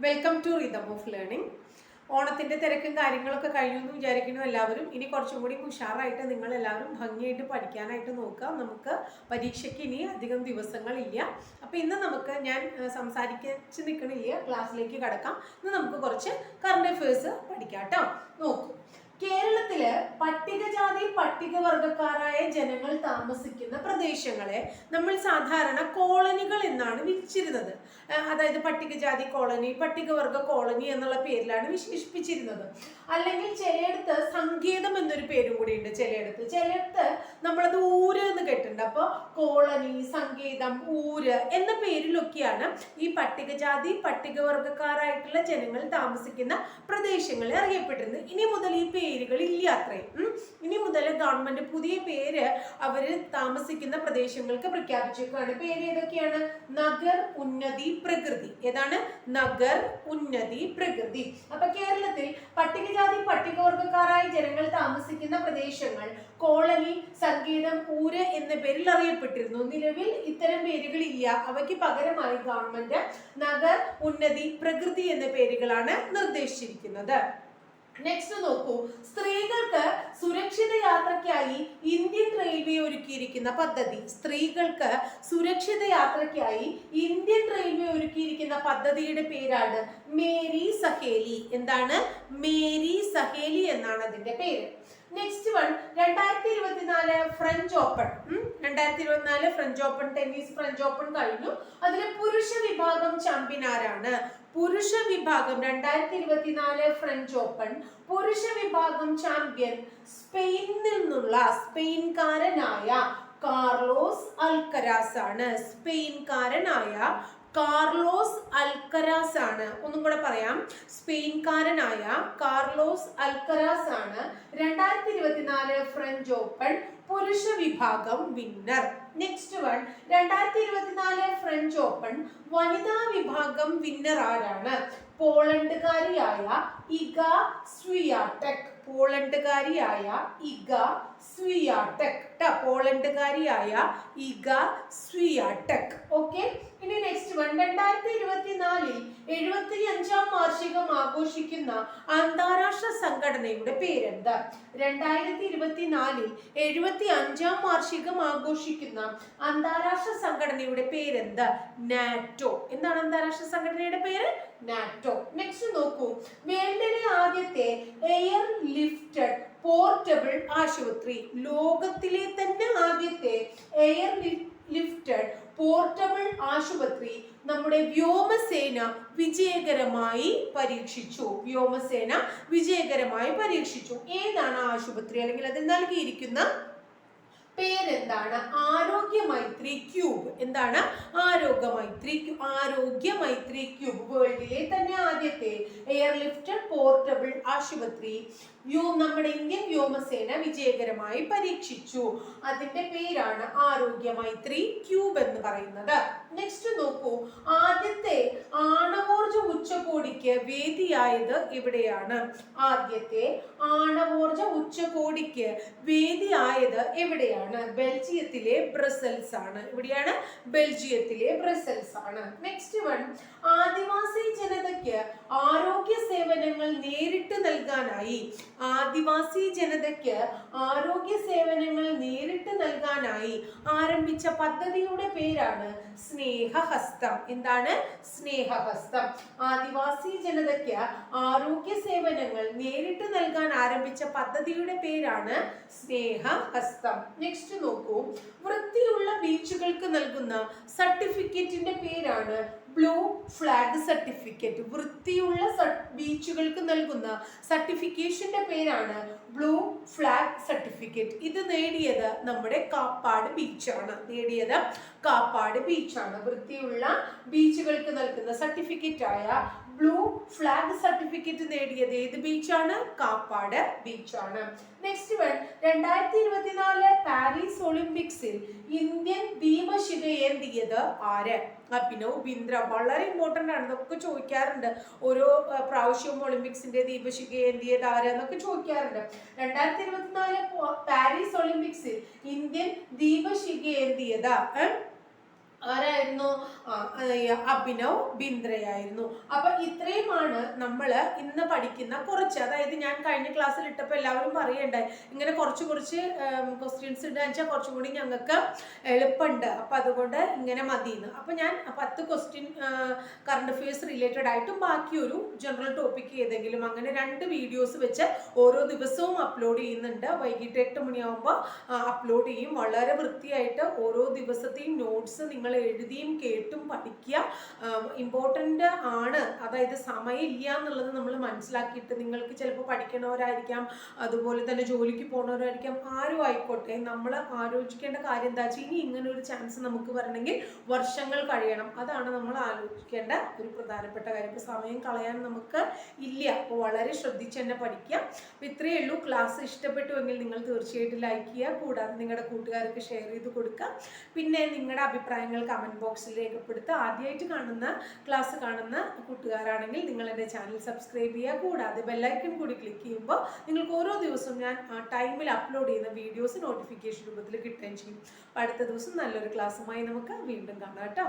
Welcome to rhythm of learning. ഓണത്തിന്റെ തിരക്കും കാര്യങ്ങളൊക്കെ കഴിഞ്ഞു എന്ന് വിചാരിക്കുന്നു എല്ലാവരും. ഇനി കുറച്ചും കൂടി ഉഷാറായിട്ട് നിങ്ങൾ എല്ലാവരും ഭംഗിയായിട്ട് പഠിക്കാനായിട്ട് നോക്കുക. നമുക്ക് പരീക്ഷയ്ക്ക് ഇനി അധികം ദിവസങ്ങളില്ല. അപ്പം ഇന്ന് ഞാൻ സംസാരിച്ച് നിൽക്കണില്ല, ക്ലാസ്സിലേക്ക് കടക്കാം. ഇന്ന് നമുക്ക് കുറച്ച് കറണ്ട് അഫയേഴ്സ് പഠിക്കാം കേട്ടോ. നോക്കൂ, കേരളത്തില് പട്ടികജാതി പട്ടികവർഗക്കാരായ ജനങ്ങൾ താമസിക്കുന്ന പ്രദേശങ്ങളെ നമ്മൾ സാധാരണ കോളനികൾ എന്നാണ് വിളിച്ചിരുന്നത്. അതായത് പട്ടികജാതി കോളനി, പട്ടികവർഗ കോളനി എന്നുള്ള പേരിലാണ് വിശേഷിപ്പിച്ചിരുന്നത്. അല്ലെങ്കിൽ ചിലയിടത്ത് സങ്കേതം എന്നൊരു പേരും കൂടി ഉണ്ട്. ചിലയിടത്ത് നമ്മളത് ഊര് എന്ന് കേട്ടിട്ടുണ്ട്. അപ്പോൾ കോളനി, സങ്കേതം, ഊര് എന്ന പേരിലൊക്കെയാണ് ഈ പട്ടികജാതി പട്ടികവർഗക്കാരായിട്ടുള്ള ജനങ്ങൾ താമസിക്കുന്ന പ്രദേശങ്ങളെ അറിയപ്പെട്ടിരുന്നത്. ഇനി മുതൽ ഈ പേരുകൾ ഇല്ല അത്രയും. ഇനി മുതൽ ഗവൺമെന്റ് പുതിയ പേര് അവര് താമസിക്കുന്ന പ്രദേശങ്ങൾക്ക് പ്രഖ്യാപിച്ചേക്കാണ്. പേര് ഏതൊക്കെയാണ്? നഗർ ഉന്നതി പ്രകൃതി. ഏതാണ്? നഗർ ഉന്നതി പ്രകൃതി. അപ്പൊ കേരളത്തിൽ പട്ടികജാതി പട്ടികവർഗക്കാരായ ജനങ്ങൾ താമസിക്കുന്ന പ്രദേശങ്ങൾ കോളനി, സങ്കേതം, ഊര് എന്ന പേരിൽ അറിയപ്പെട്ടിരുന്നു. നിലവിൽ ഇത്തരം പേരുകൾ ഇല്ല. അവയ്ക്ക് പകരമായി ഗവൺമെന്റ് നഗർ ഉന്നതി പ്രകൃതി എന്ന പേരുകളാണ് നിർദ്ദേശിച്ചിരിക്കുന്നത്. നെക്സ്റ്റ് നോക്കൂ, സ്ത്രീകൾക്ക് സുരക്ഷിത യാത്രയ്ക്കായി ഇന്ത്യൻ റെയിൽവേ ഒരുക്കിയിരിക്കുന്ന പദ്ധതി. സ്ത്രീകൾക്ക് സുരക്ഷിത യാത്രയ്ക്കായി ഇന്ത്യൻ റെയിൽവേ ഒരുക്കിയിരിക്കുന്ന പദ്ധതിയുടെ പേരാണ് മേരി സഹേലി. എന്താണ്? മേരി സഹേലി എന്നാണ് അതിന്റെ പേര്. Next one, 2024 French open. 2024 French open, tennis French open കഴിഞ്ഞു. അതിലെ പുരുഷ വിഭാഗം ചാമ്പ്യൻ ആരാണ്? പുരുഷ വിഭാഗം 2024 ഫ്രഞ്ച് ഓപ്പൺ പുരുഷ വിഭാഗം ചാമ്പ്യൻ സ്പെയിനിൽ നിന്നുള്ള സ്പെയിൻകാരനായ കാർലോസ് അൽക്കരാസ് ആണ്. സ്പെയിൻകാരനായ കാർലോസ് അൽക്കരാസ് ആണ്. ഒന്നും കൂടെ പറയാം, സ്പെയിൻകാരനായ കാർലോസ് അൽക്കരാസ് ആണ് 2024 ഫ്രഞ്ച് ഓപ്പൺ പുരുഷ വിഭാഗം winner. Next one, 2024 French Open വനിതാ വിഭാഗം വിന്നർ ആരാണ്? പോളണ്ടുകാരിയായ ഇഗ സ്വിയാടെക്. പോളണ്ടുകാരിയായ ഇഗ സ്വിയാടെക്. പോളണ്ടുകാരിയായ ഇഗ സ്വിയാടെക്. ഓക്കെ. ഇനി നെക്സ്റ്റ് വൺ, 2024 75-ാം വാർഷികം ആഘോഷിക്കുന്ന അന്താരാഷ്ട്ര സംഘടനയുടെ പേരെന്താ? 2024 75-ാം വാർഷികം ആഘോഷിക്കുന്ന അന്താരാഷ്ട്ര സംഘടനയുടെ പേരെന്താ? നാറ്റോ. എന്താണ് അന്താരാഷ്ട്ര സംഘടനയുടെ പേര്? നാറ്റോ. നെക്സ്റ്റ് നോക്കൂ, വേൾഡിലെ ആദ്യത്തെ എയർ ലിഫ്റ്റഡ് പോർട്ടബിൾ ആശുപത്രി. ലോകത്തിലെ തന്നെ ആദ്യത്തെ എയർ ലിഫ്റ്റഡ് പോർട്ടബിൾ ആശുപത്രി നമ്മുടെ വ്യോമസേന വിജയകരമായി പരീക്ഷിച്ചു. വ്യോമസേന വിജയകരമായി പരീക്ഷിച്ചു. ഏതാണ് ആശുപത്രി? അല്ലെങ്കിൽ അതിൽ നൽകിയിരിക്കുന്ന പേരെന്താണ്? ആരോഗ്യമൈത്രി ക്യൂബ്. എന്താണ്? ആരോഗ്യമൈത്രി ക്യൂബ്. വേൾഡിലെ തന്നെ ആദ്യത്തെ എയർലിഫ്റ്റഡ് പോർട്ടബിൾ ആശുപത്രി നമ്മുടെ ഇന്ത്യൻ വ്യോമസേന വിജയകരമായി പരീക്ഷിച്ചു. അതിന്റെ പേരാണ് ആരോഗ്യമൈത്രി ക്യൂബ് എന്ന് പറയുന്നത്. നെക്സ്റ്റ് നോക്കൂ, ആദ്യത്തെ ആണവോർജ ഉച്ചകോടിക്ക് വേദിയായത് എവിടെയാണ്? ആദ്യത്തെ ആണവോർജ ഉച്ചകോടിക്ക് വേദിയായത് എവിടെയാണ്? ബെൽജിയത്തിലെ ബ്രസൽസ് ആണ്. എവിടെയാണ്? ബെൽജിയത്തിലെ ബ്രസൽസ് ആണ്. നെക്സ്റ്റ് വൺ, ആദിവാസി ജനതയ്ക്ക് ആരോഗ്യ സേവനങ്ങൾ നേരിട്ട് നൽകാനായി ആരംഭിച്ച പദ്ധതിയുടെ പേരാണ് സ്നേഹഹസ്തം. എന്താണ്? സ്നേഹഹസ്തം. ആദിവാസി ജനതയ്ക്ക് ആരോഗ്യ സേവനങ്ങൾ നേരിട്ട് നൽകാൻ ആരംഭിച്ച പദ്ധതിയുടെ പേരാണ് സ്നേഹഹസ്തം. നെക്സ്റ്റ് നോക്കൂ, വൃത്തിയുള്ള ബീച്ചുകൾക്ക് നൽകുന്ന സർട്ടിഫിക്കറ്റിന്റെ പേരാണ് ബ്ലൂ ഫ്ലാഗ് സർട്ടിഫിക്കറ്റ്. വൃത്തിയുള്ള ബീച്ചുകൾക്ക് നൽകുന്ന സർട്ടിഫിക്കേഷന്റെ പേരാണ് ബ്ലൂ ഫ്ലാഗ് സർട്ടിഫിക്കറ്റ്. ഇത് നേടിയത് നമ്മുടെ കാപ്പാട് ബീച്ചാണ്. വൃത്തിയുള്ള ബീച്ചുകൾക്ക് നൽകുന്ന സർട്ടിഫിക്കറ്റ് ആയ ബ്ലൂ ഫ്ലാഗ് സർട്ടിഫിക്കറ്റ് നേടിയത് ഏത് ബീച്ചാണ്? കാപ്പാട് ബീച്ചാണ്. നെക്സ്റ്റ് വൺ, 2024 പാരീസ് ഒളിമ്പിക്സിൽ ഇന്ത്യൻ ദീപശിഖ ഏന്തിയത് ആര്? അഭിനവ് ബിന്ദ്ര. വളരെ ഇമ്പോർട്ടന്റ് ആണ്, നമുക്ക് ചോദിക്കാറുണ്ട്. ഓരോ പ്രാവശ്യവും ഒളിമ്പിക്സിന്റെ ദീപശിഖ ഏന്തിയത് ആര് എന്നൊക്കെ ചോദിക്കാറുണ്ട്. 2024 പാരീസ് ഒളിമ്പിക്സിൽ ഇന്ത്യൻ ദീപശിഖ ഏന്തിയത് ആരായിരുന്നു? അഭിനവ് ബിന്ദ്രയായിരുന്നു. അപ്പൊ ഇത്രയുമാണ് നമ്മൾ ഇന്ന് പഠിക്കുന്ന കുറച്ച്, അതായത് ഞാൻ കഴിഞ്ഞ ക്ലാസ്സിൽ ഇട്ടപ്പോൾ എല്ലാവരും പറയണ്ടായി ഇങ്ങനെ കുറച്ച് ക്വസ്റ്റ്യൻസ് ഉണ്ട് വെച്ചാൽ കുറച്ചും കൂടി ഞങ്ങൾക്ക് എളുപ്പമുണ്ട്, അപ്പൊ അതുകൊണ്ട് ഇങ്ങനെ മതിയെന്ന്. അപ്പൊ ഞാൻ 10 ക്വസ്റ്റ്യൻ കറണ്ട് അഫയേഴ്സ് റിലേറ്റഡ് ആയിട്ടും ബാക്കി ഒരു ജനറൽ ടോപ്പിക് ഏതെങ്കിലും അങ്ങനെ 2 വീഡിയോസ് വെച്ച് ഓരോ ദിവസവും അപ്ലോഡ് ചെയ്യുന്നുണ്ട്. വൈകിട്ട് 8 മണിയാകുമ്പോൾ അപ്ലോഡ് ചെയ്യും. വളരെ വൃത്തിയായിട്ട് ഓരോ ദിവസത്തെയും നോട്ട്സ് നിങ്ങൾ എഴുതിയും കേട്ടും പഠിക്കുക. ഇമ്പോർട്ടൻ്റ് ആണ്, അതായത് സമയമില്ല എന്നുള്ളത് നമ്മൾ മനസ്സിലാക്കിയിട്ട്, നിങ്ങൾക്ക് ചിലപ്പോൾ പഠിക്കണവരായിരിക്കാം, അതുപോലെ തന്നെ ജോലിക്ക് പോകുന്നവരായിരിക്കാം, ആരും ആയിക്കോട്ടെ, നമ്മൾ ആലോചിക്കേണ്ട കാര്യം എന്താ വെച്ചാൽ ഇനി ഇങ്ങനെ ഒരു ചാൻസ് നമുക്ക് വരണമെങ്കിൽ വർഷങ്ങൾ കഴിയണം. അതാണ് നമ്മൾ ആലോചിക്കേണ്ട ഒരു പ്രധാനപ്പെട്ട കാര്യം. ഇപ്പോൾ സമയം കളയാൻ നമുക്ക് ഇല്ല. അപ്പോൾ വളരെ ശ്രദ്ധിച്ച് തന്നെ പഠിക്കുക. അപ്പോൾ ഇത്രയേ ഉള്ളൂ. ക്ലാസ് ഇഷ്ടപ്പെട്ടുവെങ്കിൽ നിങ്ങൾ തീർച്ചയായിട്ടും ലൈക്ക് ചെയ്യുക, കൂടാതെ നിങ്ങളുടെ കൂട്ടുകാർക്ക് ഷെയർ ചെയ്ത് കൊടുക്കുക. പിന്നെ നിങ്ങളുടെ അഭിപ്രായങ്ങൾ കമൻറ്റ് ബോക്സിൽ രേഖപ്പെടുത്തുക. ആദ്യമായിട്ട് ക്ലാസ് കാണുന്ന കൂട്ടുകാരാണെങ്കിൽ നിങ്ങൾ എൻ്റെ ചാനൽ സബ്സ്ക്രൈബ് ചെയ്യുക. കൂടാതെ ബെല്ലൈക്കൺ കൂടി ക്ലിക്ക് ചെയ്യുമ്പോൾ നിങ്ങൾക്ക് ഓരോ ദിവസവും ഞാൻ ആ ടൈമിൽ അപ്ലോഡ് ചെയ്യുന്ന വീഡിയോസ് നോട്ടിഫിക്കേഷൻ രൂപത്തിൽ കിട്ടുകയും ചെയ്യും. അടുത്ത ദിവസം നല്ലൊരു ക്ലാസ്സുമായി നമുക്ക് വീണ്ടും കാണാം കേട്ടോ.